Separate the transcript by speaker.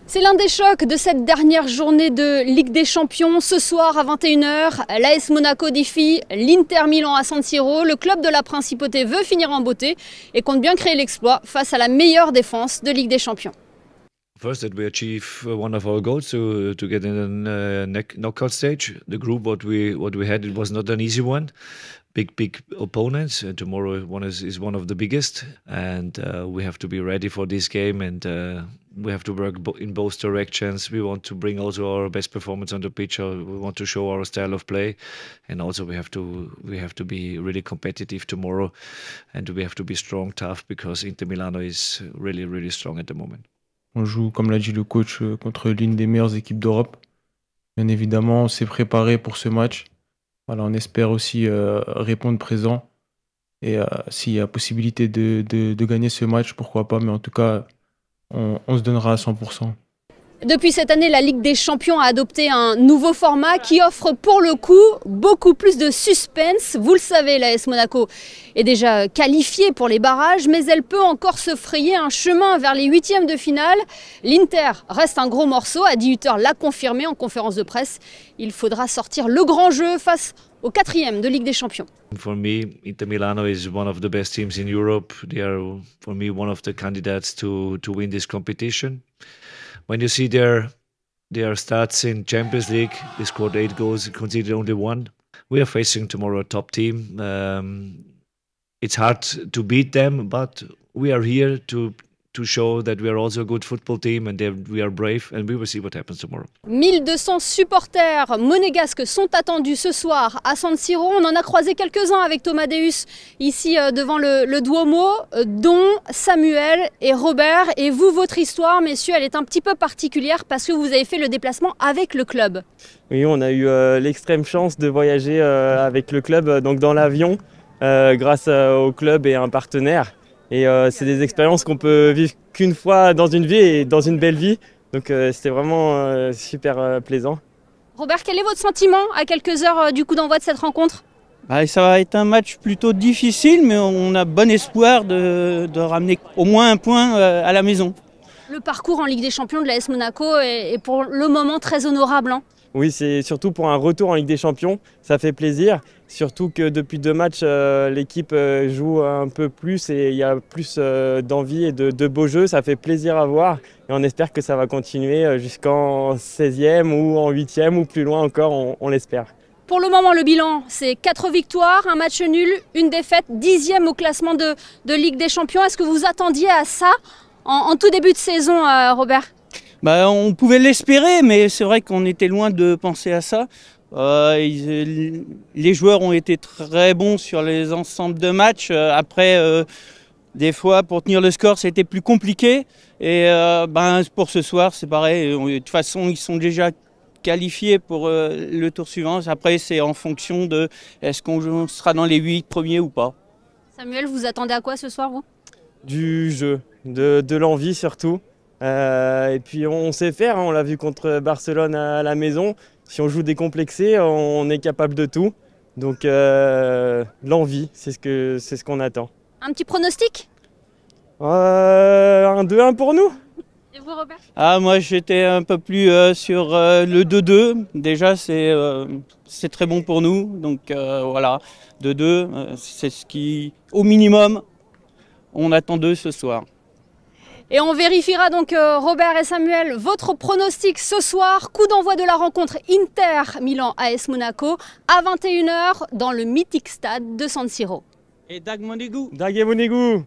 Speaker 1: C'est l'un des chocs de cette dernière journée de Ligue des Champions. Ce soir à 21 h, l'AS Monaco défie l'Inter Milan à San Siro. Le club de la Principauté veut finir en beauté et compte bien créer l'exploit face à la meilleure défense de Ligue des Champions.
Speaker 2: First, that we achieve one of our goals to get in a knockout stage. The group what we had, it was not an easy one. Big opponents. Tomorrow is one of the biggest, and we have to be ready for this game, and we have to work in both directions. We want to bring also our best performance on the pitch. We want to show our style of play, and also we have to be really competitive tomorrow, and we have to be strong, tough, because Inter Milano is really strong at the moment.
Speaker 3: On joue, comme l'a dit le coach, contre l'une des meilleures équipes d'Europe. Bien évidemment, on s'est préparé pour ce match. Voilà, on espère aussi répondre présent. Et s'il y a possibilité de gagner ce match, pourquoi pas. Mais en tout cas, on se donnera à 100%.
Speaker 1: Depuis cette année, la Ligue des Champions a adopté un nouveau format qui offre pour le coup beaucoup plus de suspense. Vous le savez, l'AS Monaco est déjà qualifiée pour les barrages, mais elle peut encore se frayer un chemin vers les huitièmes de finale. L'Inter reste un gros morceau, à 18 h l'a confirmé en conférence de presse. Il faudra sortir le grand jeu face au quatrième de Ligue des Champions.
Speaker 2: For me, Inter Milano is one of the best teams in Europe. They are, for me, one of the candidates to win this competition. When you see their stats in Champions League, they scored 8 goals, conceded only 1. We are facing tomorrow a top team. It's hard to beat them, but we are here to show that we are also a good football team and that we are brave, and we will see what happens tomorrow.
Speaker 1: 1200 supporters monégasques sont attendus ce soir à San Siro. On en a croisé quelques-uns avec Thomas Deus ici devant le Duomo, dont Samuel et Robert. Et vous, votre histoire, messieurs, elle est un petit peu particulière parce que vous avez fait le déplacement avec le club.
Speaker 4: Oui, on a eu l'extrême chance de voyager avec le club donc dans l'avion grâce au club et à un partenaire. Et c'est des expériences qu'on peut vivre qu'une fois dans une vie et dans une belle vie. Donc c'était vraiment super plaisant.
Speaker 1: Robert, quel est votre sentiment à quelques heures du coup d'envoi de cette rencontre ?
Speaker 5: Ça va être un match plutôt difficile, mais on a bon espoir de ramener au moins un point à la maison.
Speaker 1: Le parcours en Ligue des Champions de l'AS Monaco est pour le moment très honorable, hein ?
Speaker 4: Oui, c'est surtout pour un retour en Ligue des Champions, ça fait plaisir. Surtout que depuis 2 matchs, l'équipe joue un peu plus et il y a plus d'envie et de beaux jeux. Ça fait plaisir à voir et on espère que ça va continuer jusqu'en 16e ou en 8e ou plus loin encore, on l'espère.
Speaker 1: Pour le moment, le bilan, c'est 4 victoires, un match nul, une défaite, 10e au classement de Ligue des Champions. Est-ce que vous attendiez à ça en tout début de saison, Robert ?
Speaker 5: On pouvait l'espérer, mais c'est vrai qu'on était loin de penser à ça. Les joueurs ont été très bons sur les ensembles de matchs. Après, des fois, pour tenir le score, c'était plus compliqué. Et pour ce soir, c'est pareil. De toute façon, ils sont déjà qualifiés pour le tour suivant. Après, c'est en fonction de est-ce qu'on sera dans les 8 premiers ou pas.
Speaker 1: Samuel, vous attendez à quoi ce soir, vous ?
Speaker 4: Du jeu, de l'envie surtout. Et puis on sait faire, hein, on l'a vu contre Barcelone à la maison. Si on joue décomplexé, on est capable de tout. Donc l'envie, c'est ce qu'on attend.
Speaker 1: Un petit pronostic ?
Speaker 4: Un 2-1 pour nous.
Speaker 1: Et vous, Robert ?
Speaker 5: Moi j'étais un peu plus sur le 2-2. Déjà c'est très bon pour nous. Donc voilà, 2-2, c'est ce qui, au minimum, on attend d'eux ce soir.
Speaker 1: Et on vérifiera donc, Robert et Samuel, votre pronostic ce soir. Coup d'envoi de la rencontre Inter Milan-AS Monaco à 21 h dans le mythique stade de San Siro.
Speaker 5: Et Dag Monegou.
Speaker 4: Dag Monegou.